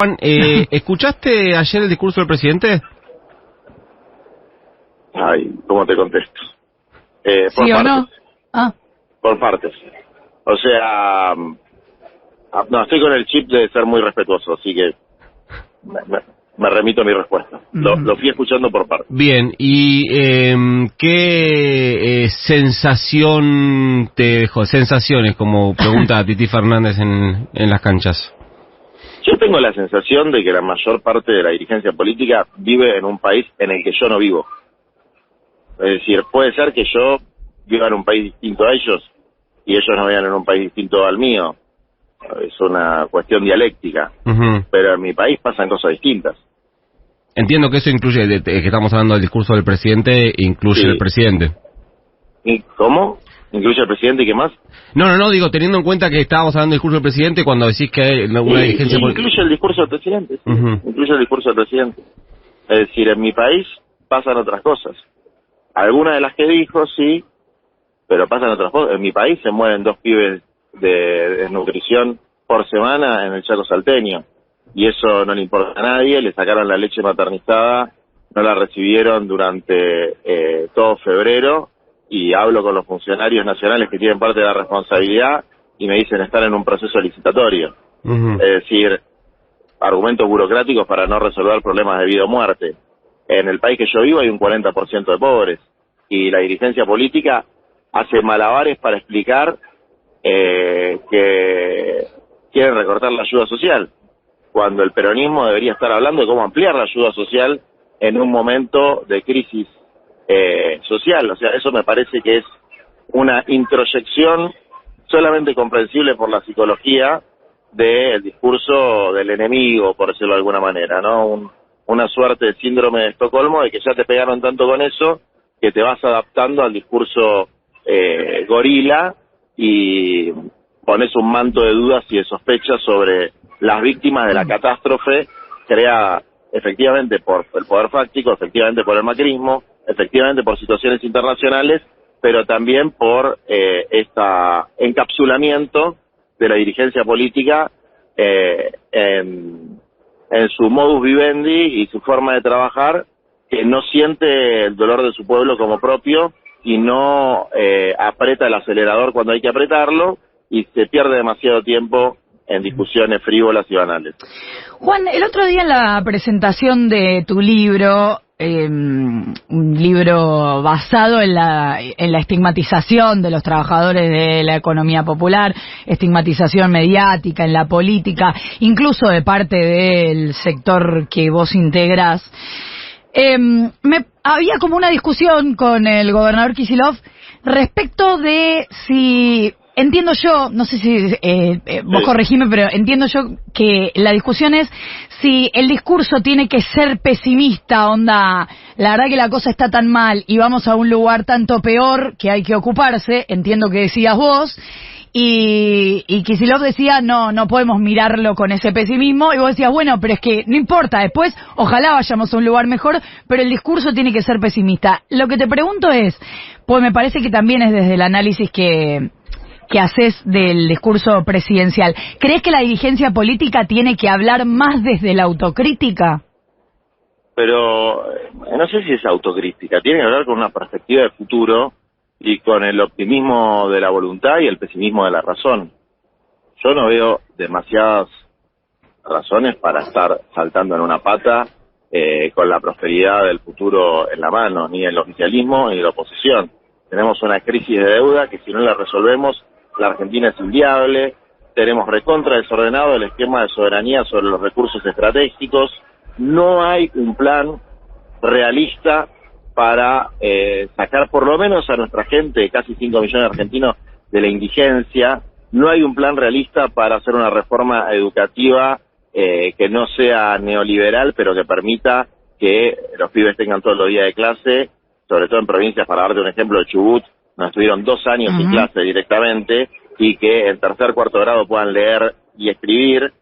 Juan, ¿escuchaste ayer el discurso del presidente? Ay, ¿cómo te contesto? Por ¿Sí o partes. no? Ah. Por partes. O sea, no, estoy con el chip de ser muy respetuoso, así que me remito a mi respuesta. Lo fui escuchando por partes. Bien, ¿y qué sensación te dejó? Sensaciones, como pregunta Titi Fernández en las canchas. Yo tengo la sensación de que la mayor parte de la dirigencia política vive en un país en el que yo no vivo. Es decir, puede ser que yo viva en un país distinto a ellos y ellos no vivan en un país distinto al mío. Es una cuestión dialéctica. Pero en mi país pasan cosas distintas. Entiendo que eso incluye, que estamos hablando del discurso del presidente, incluye el presidente. ¿Y cómo? ¿Incluye al presidente y qué más? No, digo, teniendo en cuenta que estábamos hablando del discurso del presidente cuando decís que hay una dirigencia política. Incluye el discurso del presidente, sí. Incluye el discurso del presidente. Es decir, en mi país pasan otras cosas. Algunas de las que dijo, sí, pero pasan otras cosas. En mi país se mueren 2 pibes de desnutrición por semana en el Chaco salteño. Y eso no le importa a nadie, le sacaron la leche maternizada, no la recibieron durante todo febrero, y hablo con los funcionarios nacionales que tienen parte de la responsabilidad y me dicen estar en un proceso licitatorio. Es decir, argumentos burocráticos para no resolver problemas de vida o muerte. En el país que yo vivo hay un 40% de pobres y la dirigencia política hace malabares para explicar que quieren recortar la ayuda social, cuando el peronismo debería estar hablando de cómo ampliar la ayuda social en un momento de crisis social. O sea, eso me parece que es una introyección solamente comprensible por la psicología del discurso del enemigo, por decirlo de alguna manera, ¿no? Una suerte de síndrome de Estocolmo, de que ya te pegaron tanto con eso que te vas adaptando al discurso gorila y pones un manto de dudas y de sospechas sobre las víctimas de la catástrofe creada efectivamente por el poder fáctico, efectivamente por el macrismo, efectivamente por situaciones internacionales, pero también por este encapsulamiento de la dirigencia política en su modus vivendi y su forma de trabajar, que no siente el dolor de su pueblo como propio y no aprieta el acelerador cuando hay que apretarlo y se pierde demasiado tiempo en discusiones frívolas y banales. Juan, el otro día en la presentación de tu libro, un libro basado en la estigmatización de los trabajadores de la economía popular, estigmatización mediática en la política, incluso de parte del sector que vos integrás, había como una discusión con el gobernador Kicillof respecto de si... Entiendo yo, no sé si vos corregime, pero entiendo yo que la discusión es si el discurso tiene que ser pesimista, onda, la verdad que la cosa está tan mal y vamos a un lugar tanto peor que hay que ocuparse, entiendo que decías vos, y Kicillof decía, no podemos mirarlo con ese pesimismo, y vos decías, bueno, pero es que no importa, después ojalá vayamos a un lugar mejor, pero el discurso tiene que ser pesimista. Lo que te pregunto es, pues me parece que también es desde el análisis que haces del discurso presidencial. ¿Crees que la dirigencia política tiene que hablar más desde la autocrítica? Pero no sé si es autocrítica, tiene que hablar con una perspectiva de futuro y con el optimismo de la voluntad y el pesimismo de la razón. Yo no veo demasiadas razones para estar saltando en una pata con la prosperidad del futuro en la mano, ni el oficialismo ni la oposición. Tenemos una crisis de deuda que si no la resolvemos, la Argentina es inviable. Tenemos recontra desordenado el esquema de soberanía sobre los recursos estratégicos. No hay un plan realista para sacar por lo menos a nuestra gente, casi 5 millones de argentinos, de la indigencia. No hay un plan realista para hacer una reforma educativa que no sea neoliberal, pero que permita que los pibes tengan todos los días de clase, sobre todo en provincias, para darte un ejemplo, de Chubut, nos estuvieron 2 años sin clase directamente, y que en tercer, cuarto grado puedan leer y escribir.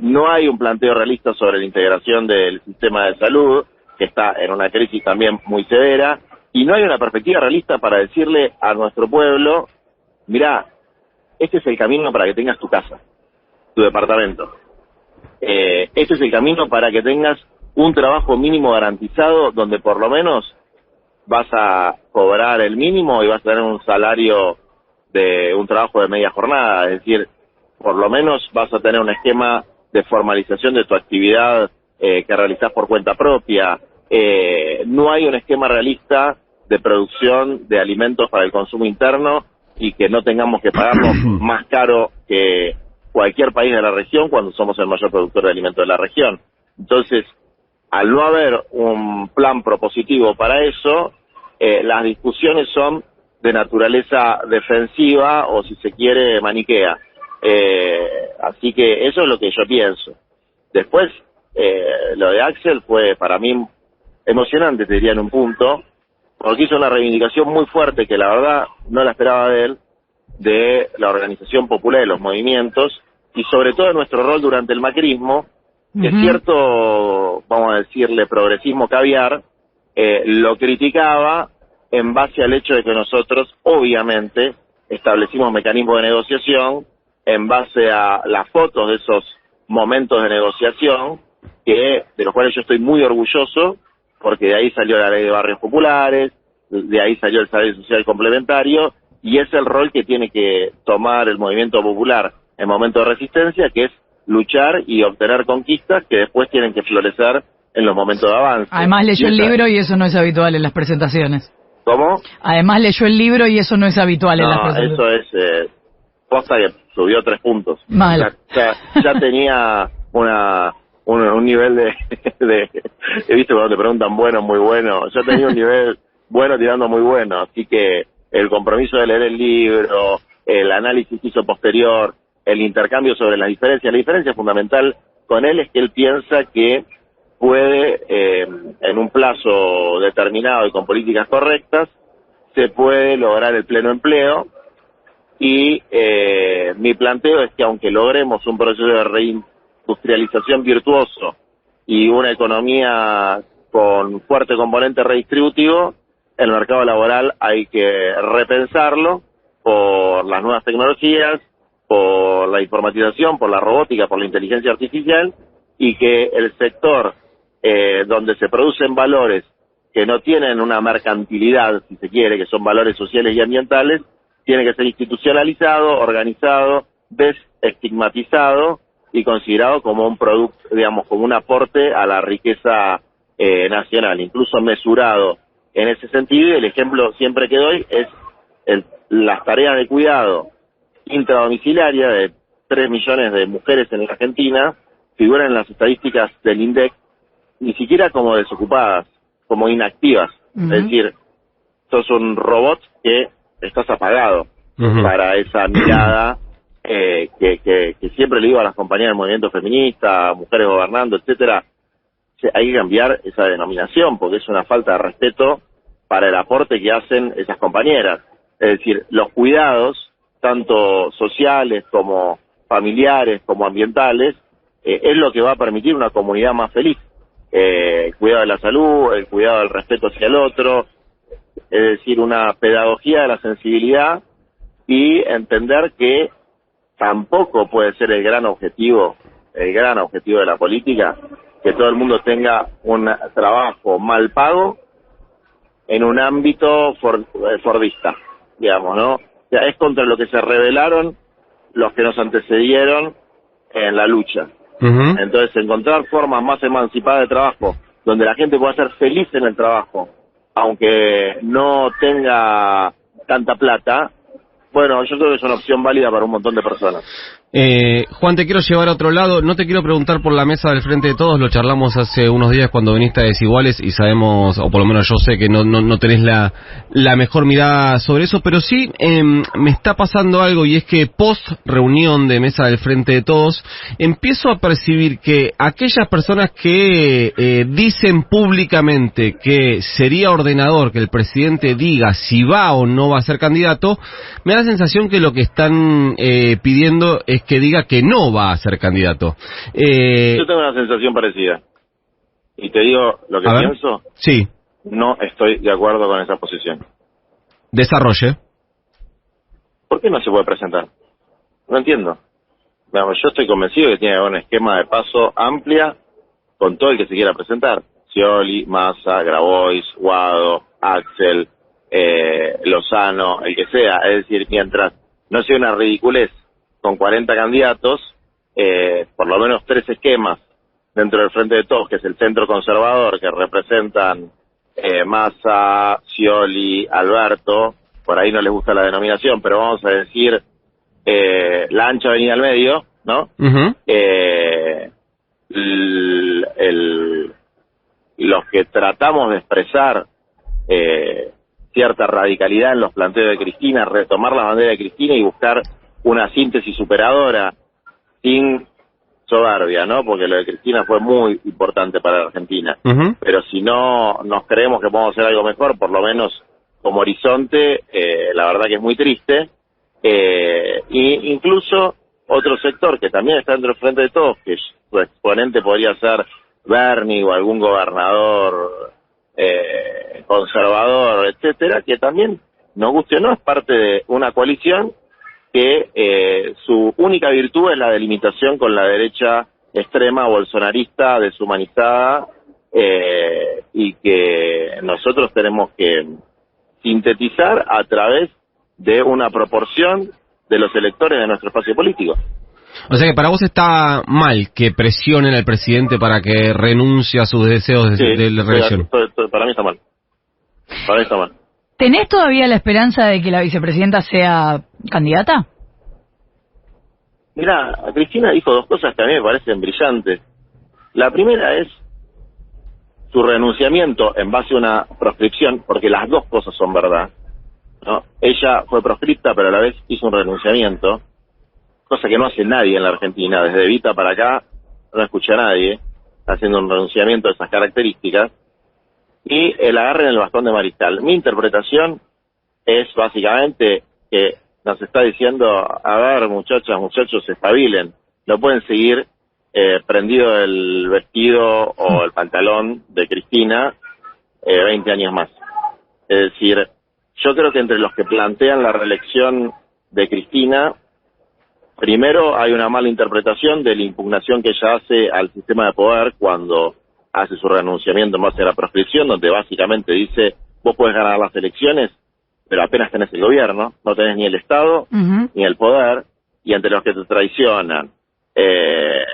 No hay un planteo realista sobre la integración del sistema de salud, que está en una crisis también muy severa, y no hay una perspectiva realista para decirle a nuestro pueblo, mirá, este es el camino para que tengas tu casa, tu departamento. este es el camino para que tengas un trabajo mínimo garantizado donde por lo menos vas a cobrar el mínimo y vas a tener un salario de un trabajo de media jornada, es decir, por lo menos vas a tener un esquema de formalización de tu actividad que realizás por cuenta propia. No hay un esquema realista de producción de alimentos para el consumo interno y que no tengamos que pagarlo más caro que cualquier país de la región cuando somos el mayor productor de alimentos de la región. Entonces, al no haber un plan propositivo para eso, las discusiones son de naturaleza defensiva o, si se quiere, maniquea. Así que eso es lo que yo pienso. Después, lo de Axel fue para mí emocionante, te diría en un punto, porque hizo una reivindicación muy fuerte que la verdad no la esperaba de él, de la organización popular de los movimientos y sobre todo de nuestro rol durante el macrismo, que cierto, vamos a decirle, progresismo caviar, lo criticaba en base al hecho de que nosotros, obviamente, establecimos mecanismos de negociación en base a las fotos de esos momentos de negociación, de los cuales yo estoy muy orgulloso, porque de ahí salió la ley de barrios populares, de ahí salió el salario social complementario, y es el rol que tiene que tomar el movimiento popular en momentos de resistencia, que es luchar y obtener conquistas que después tienen que florecer en los momentos de avance. Además leyó el libro y eso no es habitual en las presentaciones. ¿Cómo? Además leyó el libro y eso no es habitual en las presentaciones. Eso es posta que subió 3 puntos. Mal. Ya tenía un nivel de he visto cuando te preguntan bueno, muy bueno, ya tenía un nivel bueno tirando muy bueno, así que el compromiso de leer el libro, el análisis que hizo posterior, el intercambio sobre las diferencias, la diferencia fundamental con él es que él piensa que puede, en un plazo determinado y con políticas correctas, se puede lograr el pleno empleo, y mi planteo es que aunque logremos un proceso de reindustrialización virtuoso y una economía con fuerte componente redistributivo, el mercado laboral hay que repensarlo por las nuevas tecnologías, por la informatización, por la robótica, por la inteligencia artificial, y que el sector donde se producen valores que no tienen una mercantilidad, si se quiere, que son valores sociales y ambientales, tiene que ser institucionalizado, organizado, desestigmatizado y considerado como un producto, digamos, como un aporte a la riqueza nacional, incluso mesurado en ese sentido. Y el ejemplo siempre que doy es las tareas de cuidado intradomiciliaria de 3 millones de mujeres en la Argentina figuran en las estadísticas del INDEC ni siquiera como desocupadas, como inactivas. Es decir, sos un robot que estás apagado para esa mirada que siempre le digo a las compañeras del movimiento feminista, mujeres gobernando, etcétera. Hay que cambiar esa denominación porque es una falta de respeto para el aporte que hacen esas compañeras. Es decir, los cuidados, tanto sociales como familiares, como ambientales, es lo que va a permitir una comunidad más feliz. El cuidado de la salud, el cuidado del respeto hacia el otro, es decir, una pedagogía de la sensibilidad y entender que tampoco puede ser el gran objetivo de la política, que todo el mundo tenga un trabajo mal pago en un ámbito fordista, digamos, ¿no? O sea, es contra lo que se rebelaron los que nos antecedieron en la lucha. Entonces, encontrar formas más emancipadas de trabajo, donde la gente pueda ser feliz en el trabajo, aunque no tenga tanta plata, bueno, yo creo que es una opción válida para un montón de personas. Juan, te quiero llevar a otro lado. No te quiero preguntar por la mesa del Frente de Todos. Lo charlamos hace unos días cuando viniste a Desiguales y sabemos, o por lo menos yo sé que no tenés la mejor mirada sobre eso, pero sí me está pasando algo, y es que post reunión de mesa del Frente de Todos empiezo a percibir que aquellas personas que dicen públicamente que sería ordenador que el presidente diga si va o no va a ser candidato, me da la sensación que lo que están pidiendo es que diga que no va a ser candidato. Yo tengo una sensación parecida. Y te digo lo que pienso. Sí. No estoy de acuerdo con esa posición. Desarrolle. ¿Por qué no se puede presentar? No entiendo. Vamos, yo estoy convencido que tiene un esquema de paso amplia con todo el que se quiera presentar. Scioli, Massa, Grabois, Guado, Axel, Lozano, el que sea. Es decir, mientras no sea una ridiculez con 40 candidatos, por lo menos 3 esquemas dentro del Frente de Todos, que es el centro conservador, que representan Massa, Scioli, Alberto, por ahí no les gusta la denominación, pero vamos a decir la ancha avenida al medio, ¿no? Uh-huh. Los que tratamos de expresar cierta radicalidad en los planteos de Cristina, retomar la bandera de Cristina y buscar una síntesis superadora sin soberbia, ¿no? Porque lo de Cristina fue muy importante para la Argentina. Uh-huh. Pero si no nos creemos que podemos hacer algo mejor, por lo menos como horizonte, la verdad que es muy triste. Y incluso otro sector que también está dentro del Frente de Todos, que su exponente podría ser Bernie o algún gobernador conservador, etcétera, que también, nos guste o no, es parte de una coalición que su única virtud es la delimitación con la derecha extrema bolsonarista, deshumanizada, y que nosotros tenemos que sintetizar a través de una proporción de los electores de nuestro espacio político. O sea que para vos está mal que presionen al presidente para que renuncie a sus deseos de reelección. Para mí está mal. Para mí está mal. ¿Tenés todavía la esperanza de que la vicepresidenta sea candidata? Mirá, Cristina dijo 2 cosas que a mí me parecen brillantes. La primera es su renunciamiento en base a una proscripción, porque las 2 cosas son verdad, ¿no? Ella fue proscripta, pero a la vez hizo un renunciamiento, cosa que no hace nadie en la Argentina. Desde Evita para acá no escuché a nadie haciendo un renunciamiento de esas características. Y el agarre en el bastón de Mariscal. Mi interpretación es básicamente que nos está diciendo, a ver, muchachas, muchachos, espabilen, no pueden seguir prendido el vestido o el pantalón de Cristina 20 años más. Es decir, yo creo que entre los que plantean la reelección de Cristina, primero hay una mala interpretación de la impugnación que ella hace al sistema de poder cuando hace su renunciamiento en base a la proscripción, donde básicamente dice, vos podés ganar las elecciones, pero apenas tenés el gobierno, no tenés ni el Estado, Uh-huh. ni el poder, y entre los que te traicionan,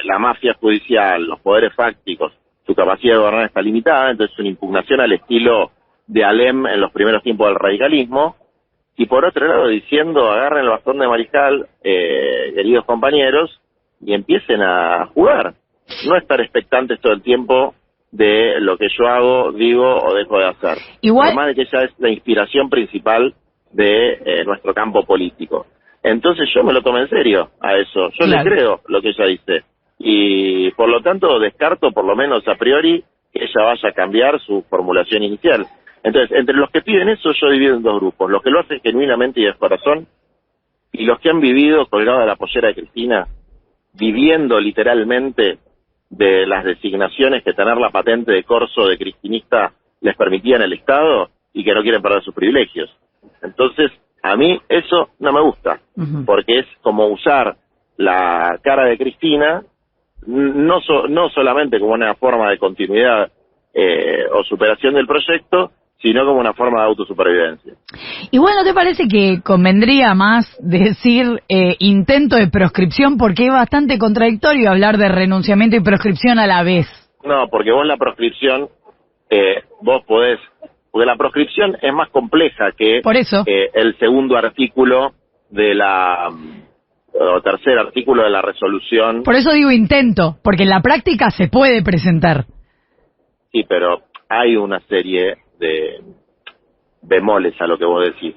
la mafia judicial, los poderes fácticos, su capacidad de gobernar está limitada, entonces es una impugnación al estilo de Alem en los primeros tiempos del radicalismo, y por otro lado diciendo, agarren el bastón de Mariscal, queridos compañeros, y empiecen a jugar, no estar expectantes todo el tiempo de lo que yo hago, digo o dejo de hacer. Igual, además de que ella es la inspiración principal de nuestro campo político. Entonces yo me lo tomo en serio a eso, yo claro, le creo lo que ella dice, y por lo tanto descarto por lo menos a priori que ella vaya a cambiar su formulación inicial. Entonces, entre los que piden eso yo divido en 2 grupos, los que lo hacen genuinamente y de corazón, y los que han vivido colgados de la pollera de Cristina, viviendo literalmente de las designaciones que tener la patente de corso de cristinista les permitía en el Estado y que no quieren perder sus privilegios. Entonces, a mí eso no me gusta, uh-huh, porque es como usar la cara de Cristina no solamente como una forma de continuidad o superación del proyecto, sino como una forma de autosupervivencia. Igual, ¿no te parece que convendría más decir intento de proscripción? Porque es bastante contradictorio hablar de renunciamiento y proscripción a la vez. No, porque vos la proscripción, vos podés, porque la proscripción es más compleja que Por eso. El segundo artículo de o tercer artículo de la resolución. Por eso digo intento, porque en la práctica se puede presentar. Sí, pero hay una serie de bemoles a lo que vos decís,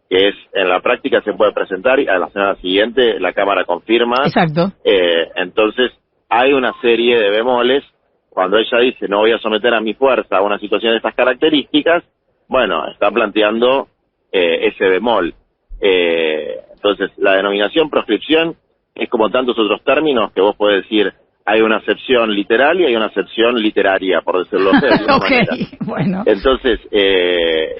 que es, en la práctica se puede presentar y a la semana siguiente la Cámara confirma. Exacto. Entonces, hay una serie de bemoles. Cuando ella dice, no voy a someter a mi fuerza a una situación de estas características, bueno, está planteando ese bemol. Entonces, la denominación proscripción es como tantos otros términos que vos podés decir, hay una acepción literal y hay una acepción literaria, por decirlo de alguna manera. Bueno. Entonces,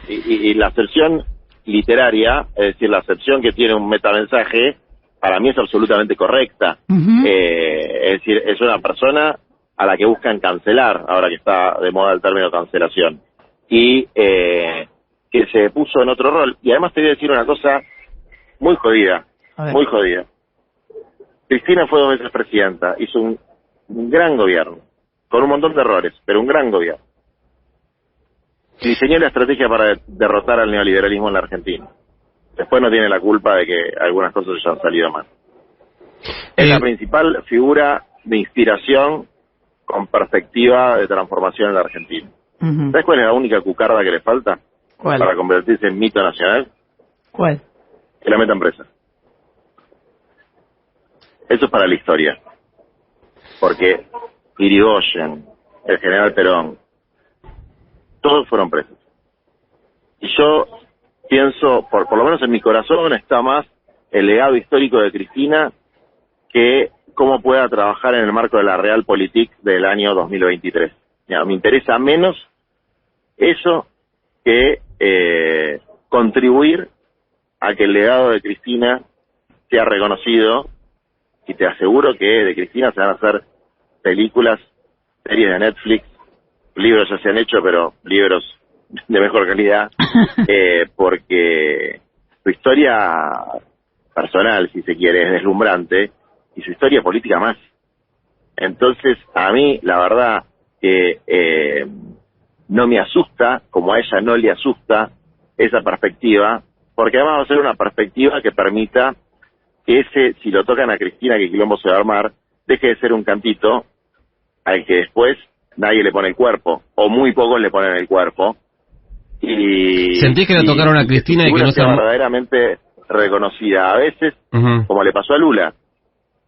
y la acepción literaria, es decir, la acepción que tiene un metamensaje, para mí es absolutamente correcta. Es decir, es una persona a la que buscan cancelar, ahora que está de moda el término cancelación, y que se puso en otro rol. Y además te voy a decir una cosa muy jodida, muy jodida. Cristina fue 2 veces presidenta, hizo un gran gobierno, con un montón de errores, pero un gran gobierno. Diseñó la estrategia para derrotar al neoliberalismo en la Argentina. Después no tiene la culpa de que algunas cosas hayan salido mal. Es la principal figura de inspiración con perspectiva de transformación en la Argentina. ¿Sabes cuál es la única cucarda que le falta? ¿Cuál? Para convertirse en mito nacional. ¿Cuál? Que la metan presa. Eso es para la historia. Porque Irigoyen, el general Perón, todos fueron presos. Y yo pienso, por lo menos en mi corazón, está más el legado histórico de Cristina que cómo pueda trabajar en el marco de la Realpolitik del año 2023. Ya, me interesa menos eso que contribuir a que el legado de Cristina sea reconocido, y te aseguro que de Cristina se van a hacer películas, series de Netflix, libros ya se han hecho, pero libros de mejor calidad, porque su historia personal, si se quiere, es deslumbrante, y su historia política más. Entonces, a mí, la verdad, que no me asusta, como a ella no le asusta, esa perspectiva, porque además va a ser una perspectiva que permita que si lo tocan a Cristina, que quilombo se va a armar, deje de ser un cantito al que después nadie le pone el cuerpo, o muy pocos le ponen el cuerpo. Y ¿sentís que le tocaron a Cristina y que no sea verdaderamente reconocida? A veces, como le pasó a Lula,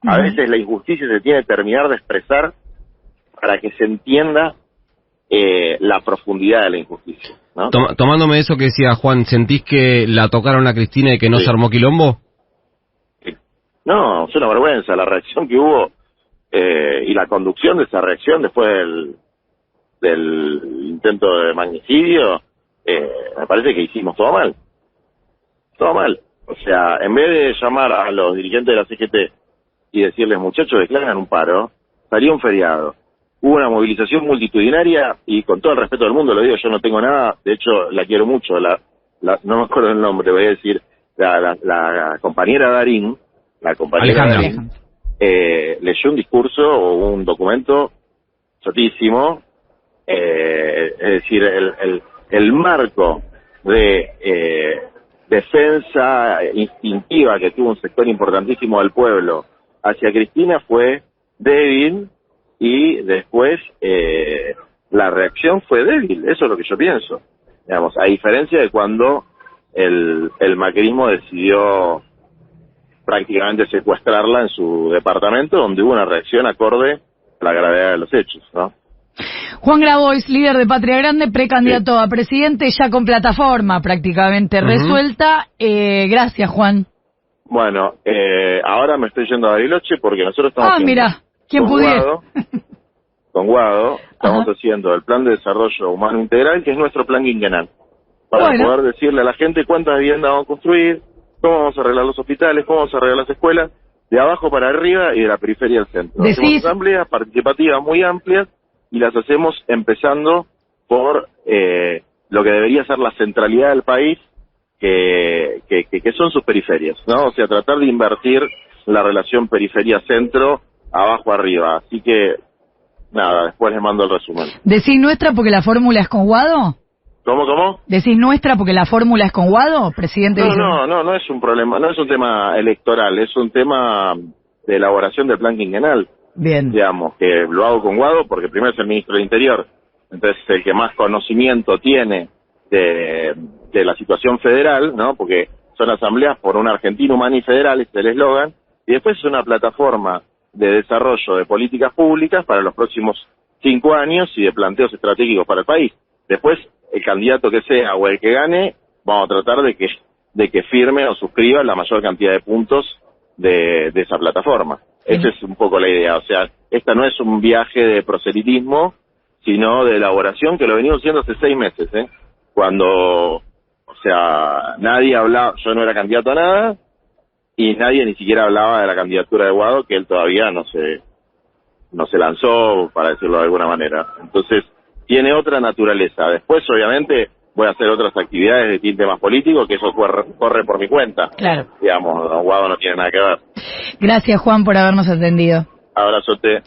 a veces la injusticia se tiene que terminar de expresar para que se entienda la profundidad de la injusticia, ¿no? Tomándome eso que decía Juan, ¿sentís que la tocaron a Cristina y que no se armó quilombo? No, es una vergüenza la reacción que hubo y la conducción de esa reacción después del intento de magnicidio. Me parece que hicimos todo mal. Todo mal. O sea, en vez de llamar a los dirigentes de la CGT y decirles, muchachos, declaran un paro, salió un feriado. Hubo una movilización multitudinaria y con todo el respeto del mundo, lo digo, yo no tengo nada, de hecho la quiero mucho, no me acuerdo el nombre, voy a decir, la compañera Darín, Alejandra, leyó un discurso o un documento chotísimo, es decir, el marco de defensa instintiva que tuvo un sector importantísimo del pueblo hacia Cristina fue débil, y después la reacción fue débil. Eso es lo que yo pienso, digamos, a diferencia de cuando el macrismo decidió prácticamente secuestrarla en su departamento, donde hubo una reacción acorde a la gravedad de los hechos, ¿no? Juan Grabois, líder de Patria Grande, precandidato a presidente, ya con plataforma prácticamente resuelta. Gracias, Juan. Bueno, ahora me estoy yendo a Bariloche porque nosotros estamos mira, ¿quién pudiera? Con Guado estamos haciendo el Plan de Desarrollo Humano Integral, que es nuestro plan quinquenal, para poder decirle a la gente cuántas viviendas vamos a construir, cómo vamos a arreglar los hospitales, cómo vamos a arreglar las escuelas, de abajo para arriba y de la periferia al centro. Hacemos asambleas participativas muy amplias y las hacemos empezando por lo que debería ser la centralidad del país, que son sus periferias, ¿no? O sea, tratar de invertir la relación periferia-centro abajo-arriba. Así que, nada, después les mando el resumen. ¿Decís nuestra porque la fórmula es con Guado? ¿Cómo? ¿Decís nuestra porque la fórmula es con Guado, presidente? No es un problema, no es un tema electoral, es un tema de elaboración del plan quinquenal. Bien. Digamos, que lo hago con Guado porque primero es el ministro del Interior, entonces el que más conocimiento tiene de la situación federal, ¿no? Porque son asambleas por una Argentina humana y federal, es el eslogan, y después es una plataforma de desarrollo de políticas públicas para los próximos 5 años y de planteos estratégicos para el país. Después, el candidato que sea o el que gane, vamos a tratar de que firme o suscriba la mayor cantidad de puntos de esa plataforma. Esa es un poco la idea. O sea, esta no es un viaje de proselitismo, sino de elaboración, que lo venimos haciendo hace 6 meses, cuando, o sea, nadie hablaba, yo no era candidato a nada, y nadie ni siquiera hablaba de la candidatura de Guado, que él todavía no se lanzó, para decirlo de alguna manera. Entonces, tiene otra naturaleza. Después, obviamente, voy a hacer otras actividades de tinte más político, que eso corre por mi cuenta. Claro. Digamos, Guado no tiene nada que ver. Gracias, Juan, por habernos atendido. Abrazote.